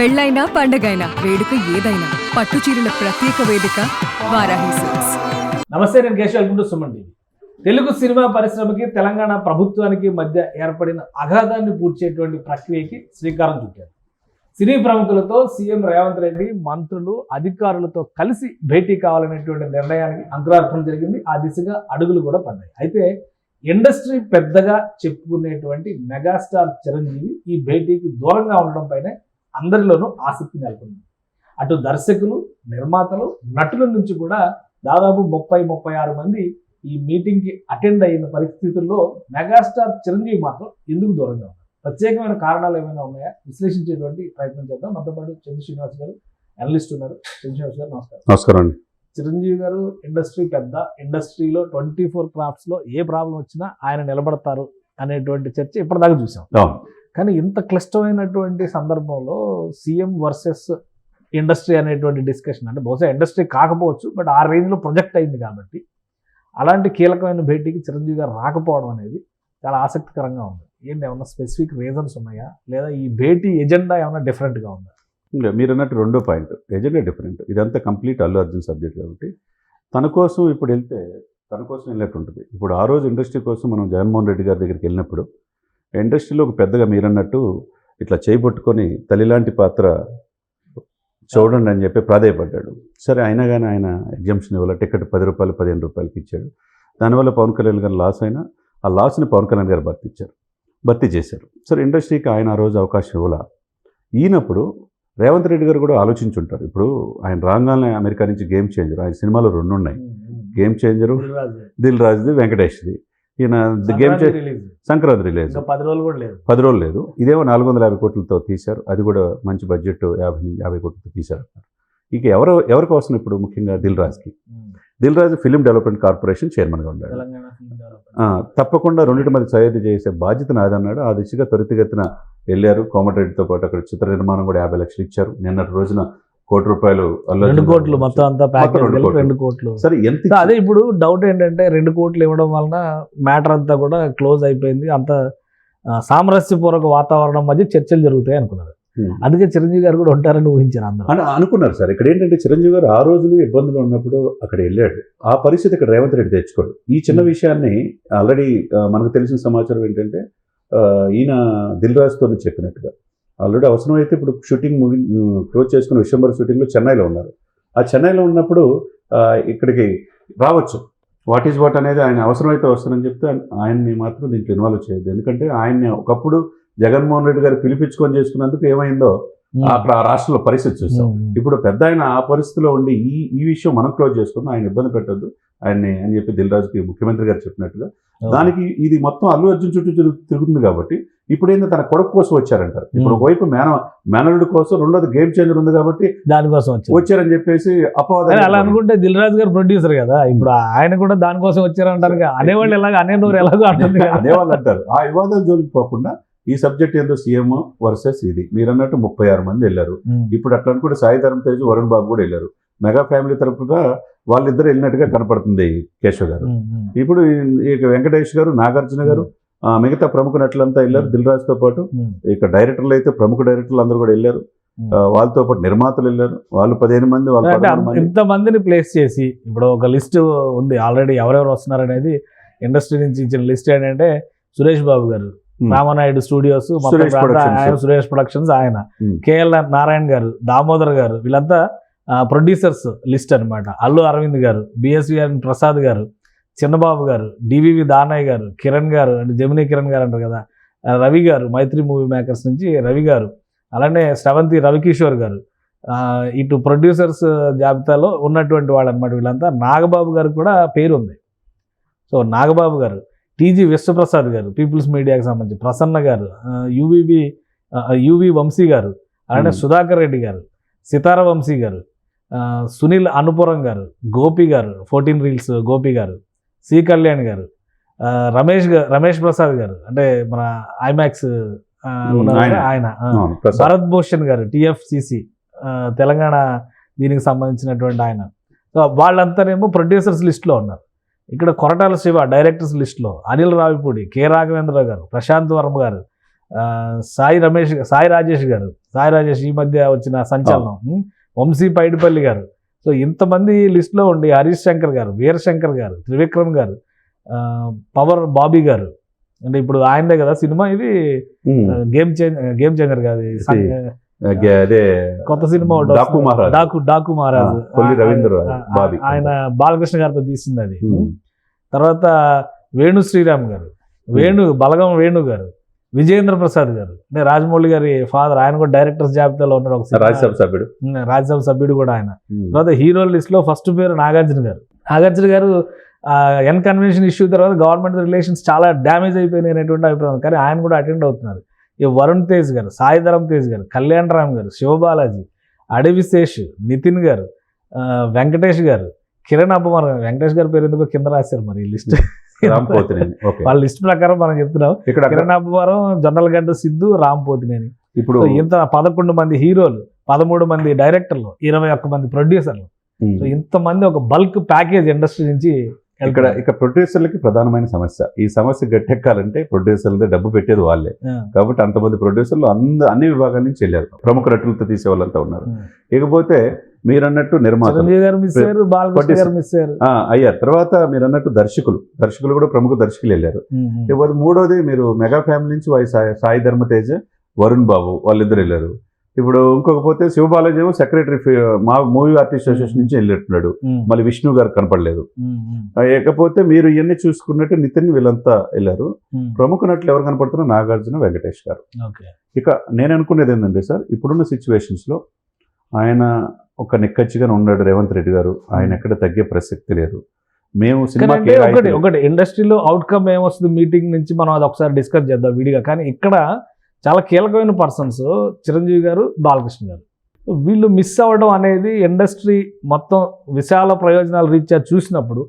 పెళ్ళైనా పండగైనా వేడుక ఏదైనా పట్టు చీరల ప్రత్యేక వేదిక వారాహి సిల్క్స్. నమస్తే, నేను Keshav. Welcome to Suman TV. Telugu cinema పరిశ్రమకి తెలంగాణ ప్రభుత్వానికి మధ్య ఏర్పడిన అగాధాన్ని పూడ్చేటువంటి ప్రక్రియకి శ్రీకారం చుట్టారు. సినీ ప్రముఖులతో సీఎం రేవంత్ రెడ్డి మంత్రులు అధికారులతో కలిసి భేటీ కావాలనేటువంటి నిర్ణయానికి అంకురార్పణ జరిగింది. ఆ దిశగా అడుగులు కూడా పడ్డాయి. అయితే ఇండస్ట్రీ పెద్దగా చెప్పుకునేటువంటి మెగాస్టార్ చిరంజీవి ఈ భేటీకి దూరంగా ఉండడం పైన అందరిలోనూ ఆసక్తి నెలకొంది. అటు దర్శకులు, నిర్మాతలు, నటుల నుంచి కూడా దాదాపు 30-36 మంది ఈ మీటింగ్కి అటెండ్ అయిన పరిస్థితుల్లో మెగాస్టార్ చిరంజీవి మాత్రం ఎందుకు దూరంగా ఉన్నారు? ప్రత్యేకమైన కారణాలు ఏమైనా ఉన్నాయా? విశ్లేషించేటువంటి ప్రయత్నం చేద్దాం. మనతో పాటు చంద్ర శ్రీనివాస్ గారు, అనలిస్ట్ ఉన్నారు. చంద్ర శ్రీనివాస్ గారు నమస్కారం. నమస్కారం అండి. చిరంజీవి గారు ఇండస్ట్రీ పెద్ద, ఇండస్ట్రీలో 24 క్రాఫ్ట్స్లో ఏ ప్రాబ్లం వచ్చినా ఆయన నిలబడతారు అనేటువంటి చర్చ ఇప్పటిదాకా చూసాం. కానీ ఇంత క్లిష్టమైనటువంటి సందర్భంలో సీఎం వర్సెస్ ఇండస్ట్రీ అనేటువంటి డిస్కషన్, అంటే బహుశా ఇండస్ట్రీ కాకపోవచ్చు, బట్ ఆ రేంజ్లో ప్రొజెక్ట్ అయింది కాబట్టి అలాంటి కీలకమైన భేటీకి చిరంజీవి గారు రాకపోవడం అనేది చాలా ఆసక్తికరంగా ఉంది. ఏంటి, ఏమన్నా స్పెసిఫిక్ రీజన్స్ ఉన్నాయా, లేదా ఈ భేటీ ఎజెండా ఏమైనా డిఫరెంట్గా ఉందా? ఇంకా మీరు అన్నట్టు రెండో పాయింట్, ఎజెండా డిఫరెంట్. ఇదంతా కంప్లీట్ అల్లు అర్జున్ సబ్జెక్ట్ కాబట్టి తన కోసం ఇప్పుడు వెళ్తే తన కోసం వెళ్ళినట్టు ఉంటుంది. ఇప్పుడు ఆ రోజు ఇండస్ట్రీ కోసం మనం జగన్మోహన్ రెడ్డి గారి దగ్గరికి వెళ్ళినప్పుడు ఇండస్ట్రీలో ఒక పెద్దగా మీరన్నట్టు ఇట్లా చేయబట్టుకొని తల్లిలాంటి పాత్ర చూడండి అని చెప్పి ప్రాధాయపడ్డాడు. సరే, అయినా కానీ ఆయన ఎగ్జామ్షన్ ఇవ్వాలి. టికెట్ 10 రూపాయలు 15 రూపాయలకి ఇచ్చాడు. దానివల్ల పవన్ కళ్యాణ్ గారు లాస్ అయినా ఆ లాస్ని పవన్ కళ్యాణ్ గారు భర్తీ చేశారు. సరే, ఇండస్ట్రీకి ఆయన ఆ రోజు అవకాశం ఇవ్వాల. ఈయనప్పుడు రేవంత్ రెడ్డి గారు కూడా ఆలోచించుంటారు. ఇప్పుడు ఆయన రాగానే అమెరికా నుంచి గేమ్ చేంజర్, ఆయన సినిమాలు 2 ఉన్నాయి. గేమ్ చేంజరు దిల్ రాజుది, వెంకటేష్ది. ఈయన గేమ్ సంక్రాంతి రిలీజ్ 10 రోజులు లేదు. ఇదేమో 450 కోట్లతో తీశారు. అది కూడా మంచి బడ్జెట్, 50 కోట్లతో తీశారు. ఇక ఎవరికి అవసరం ఇప్పుడు ముఖ్యంగా Dil Raju film development corporation చైర్మన్గా ఉన్నాడు. తప్పకుండా రెండింటి మధ్య సయోధ్య చేసే బాధ్యత నాదన్నాడు. ఆ దిశగా త్వరితగతిన వెళ్ళారు. కోమటిరెడ్డితో పాటు అక్కడ చిత్ర నిర్మాణం కూడా 50 లక్షలు ఇచ్చారు. నిన్నటి రోజున ₹1 కోటి 2 కోట్లు మొత్తం అంతా ప్యాకేజ్ 2 కోట్లు. సరే, ఎంత అదే ఇప్పుడు డౌట్ ఏంటంటే 2 కోట్లు ఇవ్వడం వలన మ్యాటర్ అంతా కూడా క్లోజ్ అయిపోయింది. అంత సామరస్యపూర్వక వాతావరణం మధ్య చర్చలు జరుగుతాయి అనుకున్నారు. అందుకే చిరంజీవి గారు కూడా ఉంటారని ఊహించారు అందరూ అని అనుకున్నారు. సార్, ఇక్కడ ఏంటంటే చిరంజీవి గారు ఆ రోజున ఇబ్బందులు ఉన్నప్పుడు అక్కడ వెళ్ళాడు. ఆ పరిస్థితి ఇక్కడ రేవంత్ రెడ్డి తెచ్చుకోడు. ఈ చిన్న విషయాన్ని ఆల్రెడీ మనకు తెలిసిన సమాచారం ఏంటంటే ఈయన దిల్ రాజుతో చెప్పినట్టుగా ఆల్రెడీ అవసరమైతే ఇప్పుడు షూటింగ్ క్లోజ్ చేసుకున్న విశ్వంబర్ షూటింగ్లో చెన్నైలో ఉన్నారు. ఆ చెన్నైలో ఉన్నప్పుడు ఇక్కడికి రావచ్చు, వాట్ ఈజ్ వాట్ అనేది ఆయన అవసరమైతే వస్తానని చెప్తే ఆయన్ని మాత్రం దీంట్లో ఇన్వాల్వ్ చేయొద్దు. ఎందుకంటే ఆయన్ని ఒకప్పుడు జగన్మోహన్ రెడ్డి గారు పిలిపించుకొని చేసుకున్నందుకు ఏమైందో అక్కడ ఆ రాష్ట్రంలో పరిస్థితి చూస్తాం. ఇప్పుడు పెద్ద ఆయన ఆ పరిస్థితిలో ఉండి ఈ విషయం మనం క్లోజ్ చేసుకుందాం, ఆయన ఇబ్బంది పెట్టద్దు ఆయన్ని అని చెప్పి దిల్ రాజుకి ముఖ్యమంత్రి గారు చెప్పినట్టుగా. దానికి ఇది మొత్తం అల్లు అర్జున్ చుట్టూ తిరుగుతుంది కాబట్టి ఇప్పుడు ఏంటో తన కొడుకు కోసం వచ్చారంటారు. ఇప్పుడు ఒకవైపు మేనల్లుడు కోసం, రెండోది గేమ్ చేంజర్ ఉంది కాబట్టి దానికోసం వచ్చారని చెప్పేసి అపవాదం. అలా అనుకుంటే దిల్ రాజు గారు ప్రొడ్యూసర్ కదా, ఇప్పుడు ఆయన కూడా దానికోసం వచ్చారంటారు. అనేవాళ్ళు ఎలాగో అనేవారు ఎలాగో అంటుంది, అనేవాళ్ళు అంటారు. ఆ వివాదాలు జోలికి పోకుండా ఈ సబ్జెక్ట్ ఏందో సీఎం వర్సెస్ ఇది మీరు అన్నట్టు 36 మంది వెళ్ళారు. ఇప్పుడు అట్లా అనుకుంటే సాయి ధరమ్ తేజ్, వరుణ్ బాబు కూడా వెళ్ళారు. మెగా ఫ్యామిలీ తరఫున వాళ్ళిద్దరు వెళ్ళినట్టుగా కనపడుతుంది కేశవ్ గారు. ఇప్పుడు ఇక వెంకటేష్ గారు, నాగార్జున గారు, మిగతా ప్రముఖ నటులంతా వెళ్ళారు దిల్ రాజుతో పాటు. ఇక డైరెక్టర్లు అయితే ప్రముఖ డైరెక్టర్లు అందరూ కూడా వెళ్ళారు. వాళ్ళతో పాటు నిర్మాతలు వెళ్ళారు. వాళ్ళు 15 మంది. ఇంతమందిని ప్లేస్ చేసి ఇప్పుడు ఒక లిస్ట్ ఉంది ఆల్రెడీ, ఎవరెవరు వస్తున్నారు అనేది ఇండస్ట్రీ నుంచి ఇచ్చిన లిస్ట్ ఏంటంటే సురేష్ బాబు గారు, రామనాయుడు స్టూడియోస్, సురేష్ ప్రొడక్షన్స్ ఆయన, కేఎల్ నారాయణ గారు, దామోదర్ గారు, వీళ్ళంతా ప్రొడ్యూసర్స్ లిస్ట్ అనమాట. అల్లు అరవింద్ గారు, బిఎస్విఎన్ ప్రసాద్ గారు, చిన్నబాబు గారు, డివివి దానయ్య గారు, కిరణ్ గారు అంటే జమినీ కిరణ్ గారు అంటారు కదా, రవి గారు, మైత్రి మూవీ మేకర్స్ నుంచి రవి గారు, అలానే శ్రవంతి రవికిషోర్ గారు, ఇటు ప్రొడ్యూసర్స్ జాబితాలో ఉన్నటువంటి వాళ్ళు అనమాట. వీళ్ళంతా నాగబాబు గారికి కూడా పేరు ఉంది. సో నాగబాబు గారు, టీజీ విశ్వప్రసాద్ గారు పీపుల్స్ మీడియాకి సంబంధించి, ప్రసన్న గారు, యువి వంశీ గారు, అలానే సుధాకర్ రెడ్డి గారు, సితార వంశీ గారు, సునీల్ అనుపురం గారు, గోపి గారు, 14 రీల్స్ గోపి గారు, సి కళ్యాణ్ గారు, రమేష్ ప్రసాద్ గారు అంటే మన ఐమాక్స్ ఆయన, భరత్ భూషణ్ గారు, టిఎఫ్సిసి తెలంగాణ దీనికి సంబంధించినటువంటి ఆయన. సో వాళ్ళంతానేమో ప్రొడ్యూసర్స్ లిస్ట్లో ఉన్నారు. ఇక్కడ కొరటాల శివ డైరెక్టర్స్ లిస్టులో, అనిల్ రావిపూడి, కె రాఘవేంద్ర గారు, ప్రశాంత్ వర్మ గారు, సాయి రాజేష్ గారు, సాయి రాజేష్ ఈ మధ్య వచ్చిన సంచలనం, వంశీ పైడిపల్లి గారు. సో ఇంతమంది లిస్టులో ఉండి హరీష్ శంకర్ గారు, వీరశంకర్ గారు, త్రివిక్రమ్ గారు, పవర్ బాబీ గారు, అంటే ఇప్పుడు ఆయనదే కదా సినిమా ఇది, గేమ్ చేంజర్ కాదు, అదే కొత్త సినిమా డాకు మహారాజ్, ఆయన బాలకృష్ణ గారితో తీసింది అది. తర్వాత వేణు శ్రీరామ్ గారు, బలగం వేణు గారు, విజయేంద్ర ప్రసాద్ గారు, అంటే రాజమౌళి గారి ఫాదర్, ఆయన కూడా డైరెక్టర్స్ జాబితాలో ఉన్నారు, ఒక రాజ్యసభ సభ్యుడు కూడా ఆయన. తర్వాత హీరో లిస్ట్ లో ఫస్ట్ పేరు నాగార్జున గారు. ఎన్ కన్వెన్షన్ ఇష్యూ తర్వాత గవర్నమెంట్ రిలేషన్స్ చాలా డ్యామేజ్ అయిపోయినాయి అనేటువంటి అభిప్రాయం, కానీ ఆయన కూడా అటెండ్ అవుతున్నారు. ఈ వరుణ్ తేజ్ గారు, సాయిధరం తేజ్ గారు, కళ్యాణ్ రామ్ గారు, శివబాలాజీ, అడవిశేష్, నితిన్ గారు, వెంకటేష్ గారు, కిరణ్ అబ్బమార్. వెంకటేష్ గారి పేరు ఎందుకో కింద రాశారు మరి ఈ లిస్ట్, వాళ్ళ లిస్ట్ ప్రకారం మనం చెప్తున్నాం. కిరణ్ అబ్బమారం, జొన్నలగడ్డ సిద్ధు, రామ్ పోతినేని. ఇప్పుడు ఇంత 11 మంది హీరోలు, 13 మంది డైరెక్టర్లు, 21 మంది ప్రొడ్యూసర్లు. సో ఇంతమంది ఒక బల్క్ ప్యాకేజ్ ఇండస్ట్రీ నుంచి. ఇక ప్రొడ్యూసర్లకి ప్రధానమైన సమస్య, ఈ సమస్య గట్టెక్కాలంటే ప్రొడ్యూసర్లదే డబ్బు పెట్టేది వాళ్ళే. కాబట్టి అంతమంది ప్రొడ్యూసర్లు అన్ని విభాగాల నుంచి వెళ్ళారు, ప్రముఖ నటులతో తీసే వాళ్ళంతా ఉన్నారు. ఇకపోతే మీరు అన్నట్టు నిర్మాత అయ్యారు. తర్వాత మీరు అన్నట్టు దర్శకులు కూడా ప్రముఖ దర్శకులు వెళ్ళారు. ఇకపోతే మూడోది మీరు మెగా ఫ్యామిలీ నుంచి సాయి ధర్మతేజ్, వరుణ్ బాబు వాళ్ళిద్దరు వెళ్ళారు. ఇప్పుడు ఇంకొక పోతే శివబాలాజీ సెక్రటరీ మా మూవీ ఆర్టిస్ట్ అసోసియేషన్ నుంచి వెళ్ళినట్టున్నాడు. మళ్ళీ విష్ణు గారు కనపడలేదు. ఇకపోతే మీరు ఇవన్నీ చూసుకున్నట్టు నితిన్ వీళ్ళంతా వెళ్ళారు. ప్రముఖ నటులు ఎవరు కనపడుతున్నారు? నాగార్జున, వెంకటేష్ గారు. ఇక నేను అనుకునేది ఏంటంటే సార్, ఇప్పుడున్న సిచ్యువేషన్స్ లో ఆయన ఒక నిక్కచ్చిగానే ఉన్నాడు రేవంత్ రెడ్డి గారు. ఆయన ఎక్కడ తగ్గే ప్రసక్తి లేదు. మేము సినిమాకి ఒకటి ఇండస్ట్రీలో అవుట్కమ్ ఏమొస్తుంది మీటింగ్ నుంచి మనం అది ఒకసారి డిస్కస్ చేద్దాం విడిగా. కానీ ఇక్కడ చాలా కీలకమైన పర్సన్స్ చిరంజీవి గారు, బాలకృష్ణ గారు, వీళ్ళు మిస్ అవ్వడం అనేది ఇండస్ట్రీ మొత్తం విశాల ప్రయోజనాలు రీత్యా చూసినప్పుడు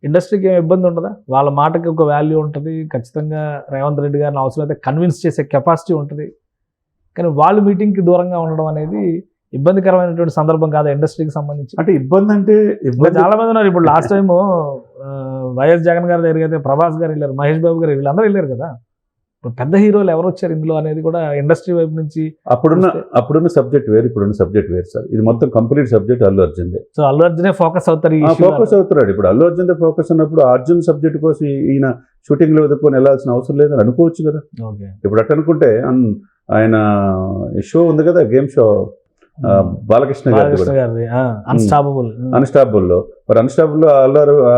ఇండస్ట్రీకి ఏం ఇబ్బంది ఉండదా? వాళ్ళ మాటకి ఒక వాల్యూ ఉంటుంది, ఖచ్చితంగా రేవంత్ రెడ్డి గారిని అవసరమైతే కన్విన్స్ చేసే కెపాసిటీ ఉంటుంది. కానీ వాళ్ళు మీటింగ్కి దూరంగా ఉండడం అనేది ఇబ్బందికరమైనటువంటి సందర్భం కాదా ఇండస్ట్రీకి సంబంధించి? అంటే ఇబ్బంది అంటే చాలా మంది ఉన్నారు. ఇప్పుడు లాస్ట్ టైం వైఎస్ జగన్ గారి దగ్గరికి అయితే ప్రభాస్ గారు వెళ్ళారు, మహేష్ బాబు గారు, వీళ్ళందరూ వెళ్ళారు కదా. ఇప్పుడు పెద్ద హీరోలు ఎవరు వచ్చారు ఇందులో అనేది కూడా ఇండస్ట్రీ వైపు నుంచి. అప్పుడున్న సబ్జెక్ట్ వేరు, ఇప్పుడున్న సబ్జెక్ట్ వేరు సార్. ఇది మొత్తం complete subject Allu Arjun. So Allu అర్జునే ఫోకస్ అవుతారు, ఇప్పుడు అల్లు అర్జున్ ఫోకస్ ఉన్నప్పుడు అర్జున్ సబ్జెక్ట్ కోసం ఈయన షూటింగ్ లో వెతుక్కొని వెళ్ళాల్సిన అవసరం లేదని అనుకోవచ్చు కదా. ఇప్పుడు అట్ట అనుకుంటే ఆయన షో ఉంది కదా, గేమ్ షో బాలకృష్ణ గారి అన్స్టాపబుల్ లో, మరి అన్స్టాపబుల్ లో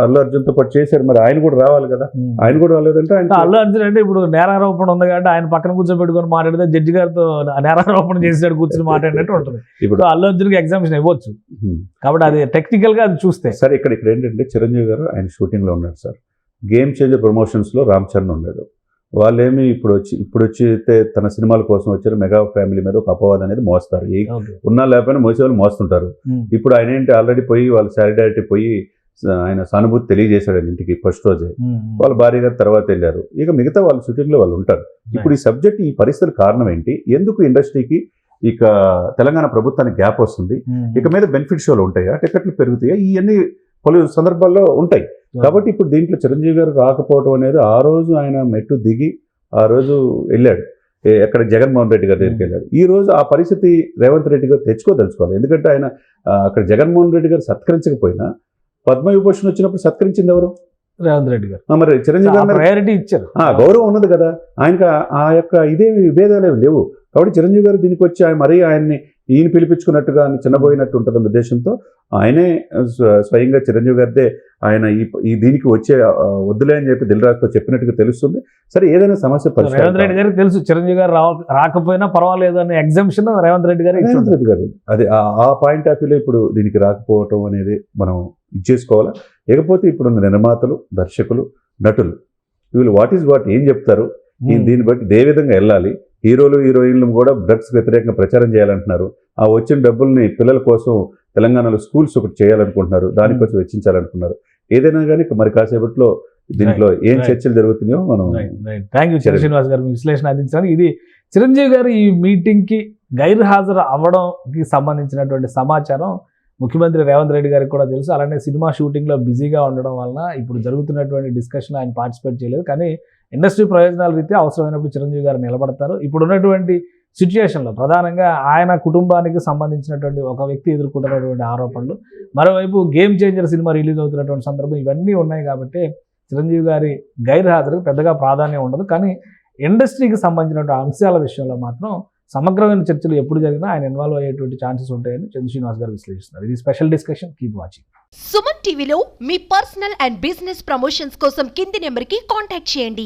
అల్లు అర్జున్ తో పాటు చేశారు. మరి ఆయన కూడా రావాలి కదా. ఆయన కూడా రాలేదంటే అల్లు అర్జున్ అంటే ఇప్పుడు నేరారోపణ ఉంది కాబట్టి ఆయన పక్కన కూర్చోబెట్టుకొని మాట్లాడితే జడ్జి గారితో నేరారోపణ చేసినట్టు కూర్చొని మాట్లాడినట్టు ఉంటుంది. ఇప్పుడు అల్లు అర్జున్ కి ఎగ్జామినేషన్ ఇవ్వచ్చు కాబట్టి అది టెక్నికల్ గా అది చూస్తే. సార్ ఇక్కడ ఏంటంటే చిరంజీవి గారు ఆయన షూటింగ్ లో ఉన్నారు సార్. గేమ్ చేంజర్ ప్రమోషన్స్ లో రామ్ చరణ్ ఉన్నాడు. వాళ్ళేమి ఇప్పుడు వచ్చి తన సినిమాల కోసం వచ్చారు. మెగా ఫ్యామిలీ మీద ఒక అపవాదం అనేది మోస్తారు. ఉన్నా లేకపోయినా మోసేవాళ్ళు మోస్తుంటారు. ఇప్పుడు ఆయన ఏంటి ఆల్రెడీ పోయి వాళ్ళ సాలిడారిటీ పోయి ఆయన సానుభూతి తెలియజేశాడు ఇంటికి ఫస్ట్ రోజే. వాళ్ళ భార్య గారు తర్వాత వెళ్ళారు. ఇక మిగతా వాళ్ళ షూటింగ్ లో వాళ్ళు ఉంటారు. ఇప్పుడు ఈ సబ్జెక్ట్, ఈ పరిస్థితుల కారణం ఏంటి? ఎందుకు ఇండస్ట్రీకి ఇక తెలంగాణ ప్రభుత్వానికి గ్యాప్ వస్తుంది? ఇక మీద బెనిఫిట్ షోలు ఉంటాయా? టికెట్లు పెరుగుతాయా? ఇవన్నీ పలు సందర్భాల్లో ఉంటాయి. కాబట్టి ఇప్పుడు దీంట్లో చిరంజీవి గారు రాకపోవడం అనేది, ఆ రోజు ఆయన మెట్టు దిగి ఆ రోజు వెళ్ళాడు ఎక్కడ జగన్మోహన్ రెడ్డి గారి దగ్గరికి వెళ్ళాడు. ఈ రోజు ఆ పరిస్థితి రేవంత్ రెడ్డి గారు తెచ్చుకోదలుచుకోవాలి. ఎందుకంటే ఆయన అక్కడ జగన్మోహన్ రెడ్డి గారు సత్కరించకపోయినా పద్మవిభూషణ్ వచ్చినప్పుడు సత్కరించింది ఎవరు? రేవంత్ రెడ్డి గారు. మరి చిరంజీవి గారు ప్రయారిటీ ఇచ్చారు, గౌరవం ఉన్నది కదా ఆయనకి. ఆ యొక్క ఇదేమి విభేదాలు ఏమి లేవు. కాబట్టి చిరంజీవి గారు దీనికి వచ్చి మరీ ఆయన్ని ఈయన పిలిపించుకున్నట్టుగా చిన్నబోయినట్టు ఉంటుందన్న ఉద్దేశంతో ఆయనే స్వయంగా చిరంజీవి గారిదే ఆయన ఈ దీనికి వచ్చే వద్దులే అని చెప్పి దిల్ రాజుతో చెప్పినట్టుగా తెలుస్తుంది. సరే, ఏదైనా సమస్య రేవంత్ రెడ్డి గారికి తెలుసు చిరంజీవి గారు రాకపోయినా పర్వాలేదు అనే ఎగ్జామ్షన్ రేవంత్ రెడ్డి గారు. అది ఆ పాయింట్ ఆఫ్ వ్యూలో ఇప్పుడు దీనికి రాకపోవటం అనేది మనం ఇచ్చేసుకోవాలా. లేకపోతే ఇప్పుడున్న నిర్మాతలు, దర్శకులు, నటులు వీళ్ళు వాట్ ఏం చెప్తారు, దీన్ని బట్టి ఏ విధంగా వెళ్ళాలి. హీరోలు, హీరోయిన్లు కూడా డ్రగ్స్ వ్యతిరేకంగా ప్రచారం చేయాలంటున్నారు. ఆ వచ్చిన డబ్బుల్ని పిల్లల కోసం తెలంగాణలో స్కూల్స్ ఒకటి చేయాలనుకుంటున్నారు, దానికోసం వెచ్చించాలనుకున్నారు. ఏదైనా కానీ మరి కాసేపట్లో దీంట్లో ఏం చర్చలు జరుగుతున్నాయో మనం. థ్యాంక్ యూ శ్రీనివాస్ గారు, మీ విశ్లేషణ అందించాలి. ఇది చిరంజీవి గారు ఈ మీటింగ్కి గైర్హాజరు అవ్వడంకి సంబంధించినటువంటి సమాచారం ముఖ్యమంత్రి రేవంత్ రెడ్డి గారికి కూడా తెలుసు. అలానే సినిమా షూటింగ్లో బిజీగా ఉండడం వలన ఇప్పుడు జరుగుతున్నటువంటి డిస్కషన్లో ఆయన పార్టిసిపేట్ చేయలేదు. కానీ ఇండస్ట్రీ ప్రయోజనాల రీత్యా అవసరమైనప్పుడు చిరంజీవి గారు నిలబడతారు. ఇప్పుడు ఉన్నటువంటి సిచ్యుయేషన్లో ప్రధానంగా ఆయన కుటుంబానికి సంబంధించినటువంటి ఒక వ్యక్తి ఎదుర్కొంటున్నటువంటి ఆరోపణలు, మరోవైపు గేమ్ చేంజర్ సినిమా రిలీజ్ అవుతున్నటువంటి సందర్భం ఇవన్నీ ఉన్నాయి కాబట్టి చిరంజీవి గారి గైర్హాజరుకు పెద్దగా ప్రాధాన్యం ఉండదు. కానీ ఇండస్ట్రీకి సంబంధించినటువంటి అంశాల విషయంలో మాత్రం సమగ్రమైన చర్చలు ఎప్పుడు జరిగినా ఆయన ఇన్వాల్వ్ అయ్యేటువంటి ఛాన్సెస్ ఉంటాయని చంద్ర శ్రీనివాస్ గారు విశ్లేషిస్తున్నారు. ఇది special discussion, keep watching. Suman టీవీలో మీ పర్సనల్ అండ్ బిజినెస్ ప్రమోషన్స్ కోసం కింది నెంబర్కి కాంటాక్ట్ చేయండి.